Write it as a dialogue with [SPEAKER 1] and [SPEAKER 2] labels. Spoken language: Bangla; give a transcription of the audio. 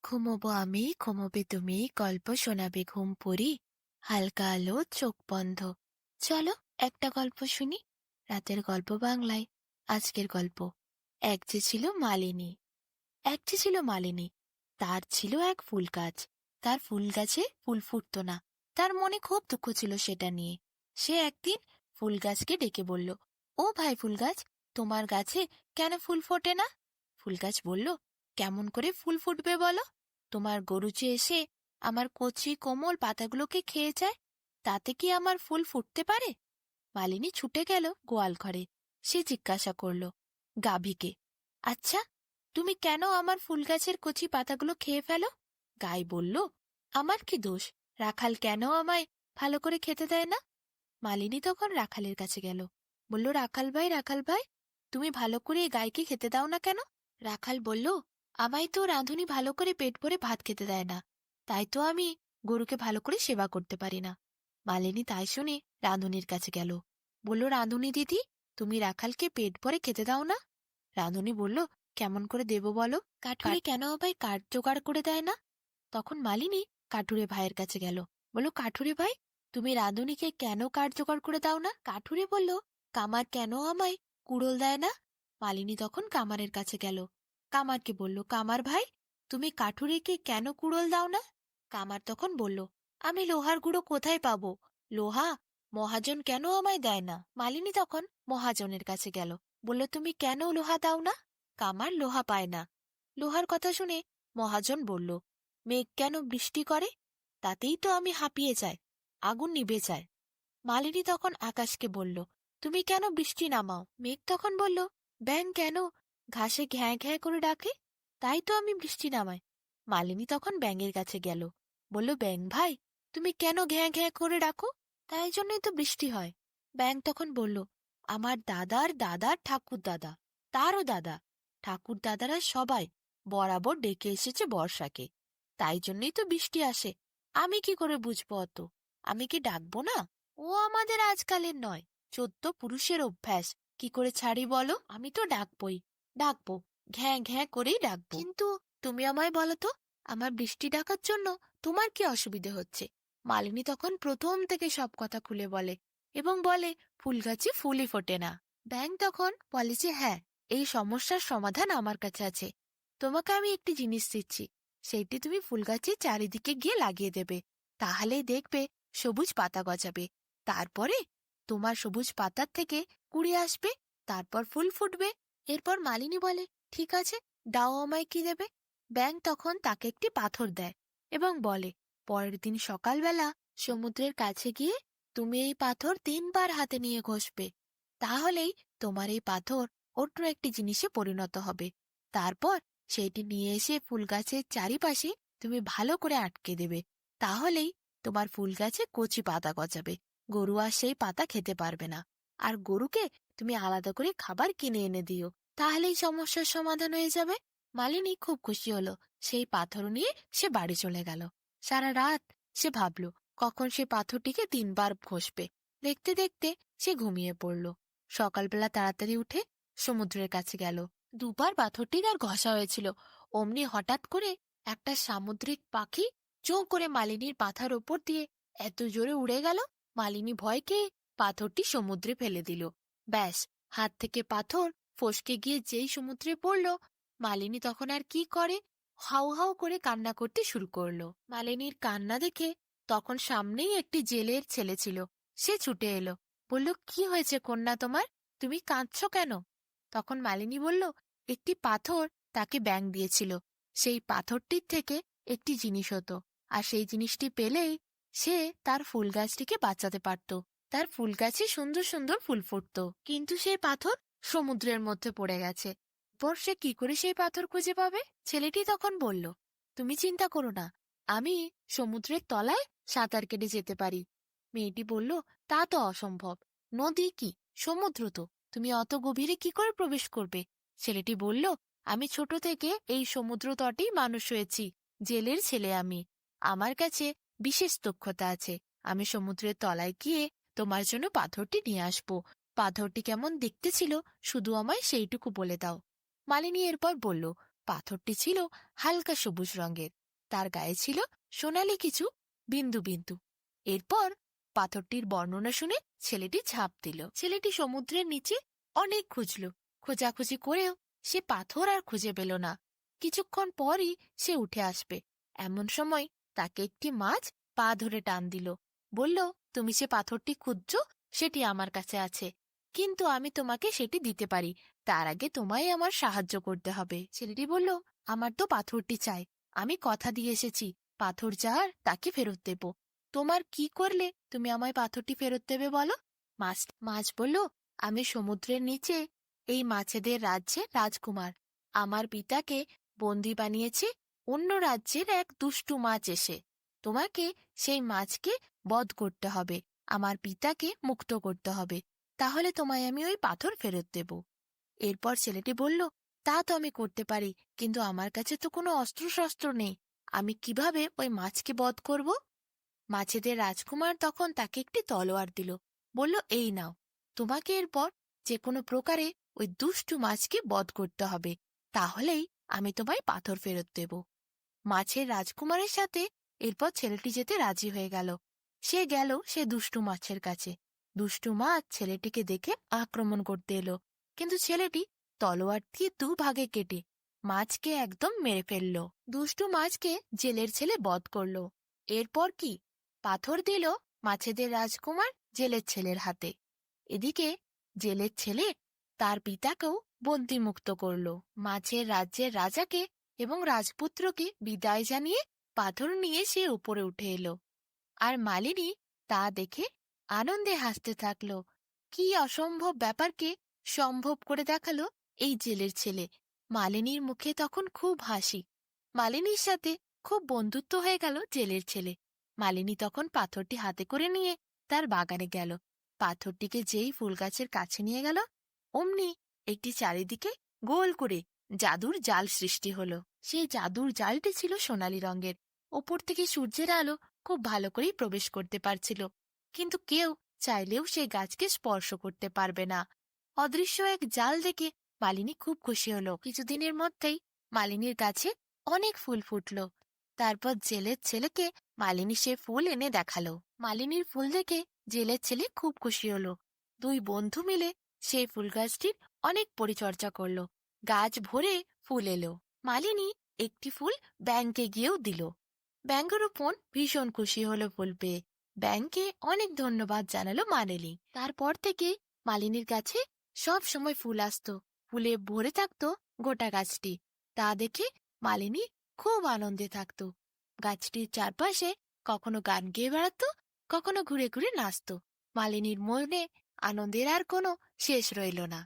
[SPEAKER 1] ঘুমোবো আমি, ঘুমোবে তুমি, গল্প শোনাবে ঘুম পড়ি, হালকা আলো চোখ বন্ধ। চলো একটা গল্প শুনি, রাতের গল্প বাংলায়। আজকের গল্প, এক যে ছিল মালিনী। এক যে ছিল মালিনী, তার ছিল এক ফুল গাছ। তার ফুল গাছে ফুল ফুটতো না। তার মনে খুব দুঃখ ছিল সেটা নিয়ে। সে একদিন ফুল গাছকে ডেকে বলল, ও ভাই ফুল গাছ, তোমার গাছে কেন ফুল ফোটে না? ফুল গাছ বলল, কেমন করে ফুল ফুটবে বলো? তোমার গরু যে এসে আমার কচি কোমল পাতাগুলোকে খেয়ে যায়, তাতে কি আমার ফুল ফুটতে পারে? মালিনী ছুটে গেল গোয়াল ঘরে। সে জিজ্ঞাসা করল গাভীকে, আচ্ছা, তুমি কেন আমার ফুল গাছের কচি পাতাগুলো খেয়ে ফেলো? গাই বলল, আমার কি দোষ? রাখাল কেন আমায় ভালো করে খেতে দেয় না? মালিনী তখন রাখালের কাছে গেল, বলল, রাখাল ভাই, তুমি ভালো করে এই গাইকে খেতে দাও না কেন? রাখাল বলল, আমায় তো রাঁধুনি ভালো করে পেট ভরে ভাত খেতে দেয় না, তাই তো আমি গরুকে ভালো করে সেবা করতে পারি না। মালিনী তাই শুনে রাঁধুনির কাছে গেল, বলল, রাঁধুনি দিদি, তুমি রাখালকে পেট ভরে খেতে দাও না? রাঁধুনি বলল, কেমন করে দেব বলো? কাঠুরে কেন আমায় কাঠ জোগাড় করে দেয় না? তখন মালিনী কাঠুরে ভাইয়ের কাছে গেল, বলল, কাঠুরে ভাই, তুমি রাঁধুনিকে কেন কাঠ জোগাড় করে দাও না? কাঠুরে বলল, কামার কেন আমায় কুড়োল দেয় না? মালিনী তখন কামারের কাছে গেল, কামারকে বলল, কামার ভাই, তুমি কাঠুরেকে কেন কুড়োল দাও না? কামার তখন বলল, আমি লোহার গুঁড়ো কোথায় পাবো? লোহা মহাজন কেন আমায় দেয় না? মালিনী তখন মহাজনের কাছে গেল, বলল, তুমি কেন লোহা দাও না? কামার লোহা পায় না। লোহার কথা শুনে মহাজন বলল, মেঘ কেন বৃষ্টি করে? তাতেই তো আমি হাঁপিয়ে যাই, আগুন নিভে যায়। মালিনী তখন আকাশকে বলল, তুমি কেন বৃষ্টি নামাও? মেঘ তখন বলল, ব্যাঙ কেন ঘাসে ঘ্যাঁ ঘ্যাঁ করে ডাকে? তাই তো আমি বৃষ্টি নামাই। মালিনী তখন ব্যাঙের কাছে গেল, বলল, ব্যাঙ ভাই, তুমি কেন ঘ্যাঁ ঘ্যাঁ করে ডাকো? তাই জন্যই তো বৃষ্টি হয়। ব্যাঙ তখন বলল, আমার দাদার দাদার ঠাকুর দাদা, তারও দাদা, ঠাকুর দাদারা সবাই বরাবর ডেকে এসেছে বর্ষাকে, তাই জন্যই তো বৃষ্টি আসে। আমি কি করে বুঝবো অত? আমি কি ডাকবো না? ও আমাদের আজকালের নয়, 14 পুরুষের অভ্যাস, কি করে ছাড়ি বলো? আমি তো ডাকবই, ডাকবো, ঘ্যাঁ ঘ্যাঁ করেই ডাকবো। কিন্তু তুমি আমায় বলো তো, আমার বৃষ্টি ডাকার জন্য তোমার কি অসুবিধে হচ্ছে? মালিনী তখন প্রথম থেকে সব কথা খুলে বলে এবং বলে, ফুল গাছে ফুলই ফোটে না। ব্যাঙ তখন বলে যে, হ্যাঁ, এই সমস্যার সমাধান আমার কাছে আছে। তোমাকে আমি একটি জিনিস দিচ্ছি, সেইটি তুমি ফুল গাছের চারিদিকে গিয়ে লাগিয়ে দেবে, তাহলেই দেখবে সবুজ পাতা গজাবে। তারপরে তোমার সবুজ পাতার থেকে কুড়ি আসবে, তারপর ফুল ফুটবে। এরপর মালিনী বলে, ঠিক আছে, দাও আমায় কি দেবে? ব্যাঙ তখন তাকে একটি পাথর দেয় এবং বলে, পরের দিন সকালবেলা সমুদ্রের কাছে গিয়ে তুমি এই পাথর 3 বার হাতে নিয়ে ঘষবে, তাহলেই তোমার এই পাথর অন্য একটি জিনিসে পরিণত হবে। তারপর সেইটি নিয়ে এসে ফুল গাছের চারিপাশে তুমি ভালো করে আটকে দেবে, তাহলেই তোমার ফুল গাছে কচি পাতা গজাবে। গরু আর সেই পাতা খেতে পারবে না। আর গরুকে তুমি আলাদা করে খাবার কিনে এনে দিও, তাহলেই সমস্যার সমাধান হয়ে যাবে। মালিনী খুব খুশি হলো। সেই পাথর নিয়ে সে বাড়ি চলে গেল। সারা রাত সে ভাবল কখন সে পাথরটিকে 3 বার ঘষবে। দেখতে দেখতে সে ঘুমিয়ে পড়ল। সকালবেলা তাড়াতাড়ি উঠে সমুদ্রের কাছে গেল। 2 বার পাথরটির আর ঘষা হয়েছিল, অমনি হঠাৎ করে একটা সামুদ্রিক পাখি চোঁ করে মালিনীর মাথার ওপর দিয়ে এত জোরে উড়ে গেল, মালিনী ভয় পেয়ে পাথরটি সমুদ্রে ফেলে দিল। ব্যাস, হাত থেকে পাথর ফসকে গিয়ে যেই সমুদ্রে পড়ল, মালিনী তখন আর কি করে, হাউ হাউ করে কান্না করতে শুরু করলো। মালিনীর কান্না দেখে তখন সামনেই একটি জেলের ছেলে ছিল। সে ছুটে এলো, বলল, কি হয়েছে কন্যা তোমার? তুমি কাঁদছো কেন? তখন মালিনী বলল, একটি পাথর তাকে ব্যাঙ দিয়েছিল, সেই পাথরটির থেকে একটি জিনিস হতো, আর সেই জিনিসটি পেলেই সে তার ফুল গাছটিকে বাঁচাতে পারত। তার ফুল গাছে সুন্দর সুন্দর ফুল ফুটত, কিন্তু সেই পাথর সমুদ্রের মধ্যে পড়ে গেছে। পর সে কি করে সেই পাথর খুঁজে পাবে? ছেলেটি তখন বলল, তুমি চিন্তা করো না, আমি সমুদ্রের তলায় সাঁতার কেটে যেতে পারি। মেয়েটি বলল, তা তো অসম্ভব, নদী কি, সমুদ্র তো, তুমি অত গভীরে কি করে প্রবেশ করবে? ছেলেটি বলল, আমি ছোট থেকে এই সমুদ্র তটেই মানুষ হয়েছি, জেলের ছেলে আমি, আমার কাছে বিশেষ দক্ষতা আছে, আমি সমুদ্রের তলায় গিয়ে তোমার জন্য পাথরটি নিয়ে আসবো। পাথরটি কেমন দেখতে ছিল শুধু আমায় সেইটুকু বলে দাও। মালিনী এরপর বলল, পাথরটি ছিল হালকা সবুজ রঙের, তার গায়ে ছিল সোনালি কিছু বিন্দু বিন্দু। এরপর পাথরটির বর্ণনা শুনে ছেলেটি ঝাঁপ দিল। ছেলেটি সমুদ্রের নিচে অনেক খুঁজল, খোঁজাখুঁজি করেও সে পাথর আর খুঁজে পেল না। কিছুক্ষণ পরই সে উঠে আসবে, এমন সময় তাকে একটি মাছ পা ধরে টান দিল। বলল, তুমি সে পাথরটি খুঁজছ, সেটি আমার কাছে আছে, কিন্তু আমি তোমাকে সেটি দিতে পারি, তার আগে তোমায় আমার সাহায্য করতে হবে। ছেলেটি বলল, আমার তো পাথরটি চাই, আমি কথা দিয়ে এসেছি, পাথর যার তাকে ফেরত দেব। তোমার কি করলে তুমি আমায় পাথরটি ফেরত দেবে বলো? মাছ বলল, আমি সমুদ্রের নিচে এই মাছেদের রাজ্যের রাজকুমার। আমার পিতাকে বন্দি বানিয়েছে অন্য রাজ্যের এক দুষ্টু মাছ এসে। তোমাকে সেই মাছকে বধ করতে হবে, আমার পিতাকে মুক্ত করতে হবে, তাহলে তোমায় আমি ওই পাথর ফেরত দেব। এরপর ছেলেটি বলল, তা তো আমি করতে পারি, কিন্তু আমার কাছে তো কোনো অস্ত্রশস্ত্র নেই, আমি কিভাবে ওই মাছকে বধ করব? মাছেদের রাজকুমার তখন তাকে একটি তলোয়ার দিল, বলল, এই নাও, তোমাকে এরপর যে কোনো প্রকারে ওই দুষ্টু মাছকে বধ করতে হবে, তাহলেই আমি তোমায় পাথর ফেরত দেব। মাছের রাজকুমারের সাথে এরপর ছেলেটি যেতে রাজি হয়ে গেল। সে গেল সে দুষ্টু মাছের কাছে। দুষ্টু মাছ ছেলেটিকে দেখে আক্রমণ করতে এলো, কিন্তু ছেলেটি তলোয়ার দিয়ে দুভাগে কেটে মাছকে একদম মেরে ফেলল। দুষ্টু মাছকে জেলের ছেলে বধ করল। এরপর কি, পাথর দিল মাছেদের রাজকুমার জেলের ছেলের হাতে। এদিকে জেলের ছেলে তার পিতাকেও বন্দিমুক্ত করল। মাছের রাজ্যের রাজাকে এবং রাজপুত্রকে বিদায় জানিয়ে পাথর নিয়ে সে উপরে উঠে এলো। আর মালিনী তা দেখে আনন্দে হাসতে থাকল। কি অসম্ভব ব্যাপারকে সম্ভব করে দেখালো এই জেলের ছেলে। মালিনীর মুখে তখন খুব হাসি। মালিনীর সাথে খুব বন্ধুত্ব হয়ে গেল জেলের ছেলে। মালিনী তখন পাথরটি হাতে করে নিয়ে তার বাগানে গেল। পাথরটিকে যেই ফুল গাছের কাছে নিয়ে গেল, অমনি একটি চারিদিকে গোল করে জাদুর জাল সৃষ্টি হলো। সেই জাদুর জালটি ছিল সোনালী রঙের। ওপর থেকে সূর্যের আলো খুব ভালো করেই প্রবেশ করতে পারছিল, কিন্তু কেউ চাইলেও সেই গাছকে স্পর্শ করতে পারবে না। অদৃশ্য এক জাল দেখে মালিনী খুব খুশি হলো। কিছুদিনের মধ্যেই মালিনীর গাছে অনেক ফুল ফুটল। তারপর জেলের ছেলেকে মালিনী সে ফুল এনে দেখালো। মালিনীর ফুল দেখে জেলের ছেলে খুব খুশি হলো। দুই বন্ধু মিলে সেই ফুল গাছটির অনেক পরিচর্যা করলো। গাছ ভরে ফুল এলো। মালিনী একটি ফুল ব্যাংকে গিয়েও দিল। ব্যাঙের উপর ভীষণ খুশি হলো ফুল পেয়ে। ব্যাংকে অনেক ধন্যবাদ জানালো মালিনী। তারপর থেকে মালিনীর কাছে সব সময় ফুল আসতো, ফুলে ভরে থাকতো গোটা গাছটি। তা দেখে মালিনী খুব আনন্দে থাকতো। গাছটির চারপাশে কখনো গান গেয়ে বেড়াতো, কখনো ঘুরে ঘুরে নাচতো। মালিনীর মনে আনন্দের আর কোনো শেষ রইল না।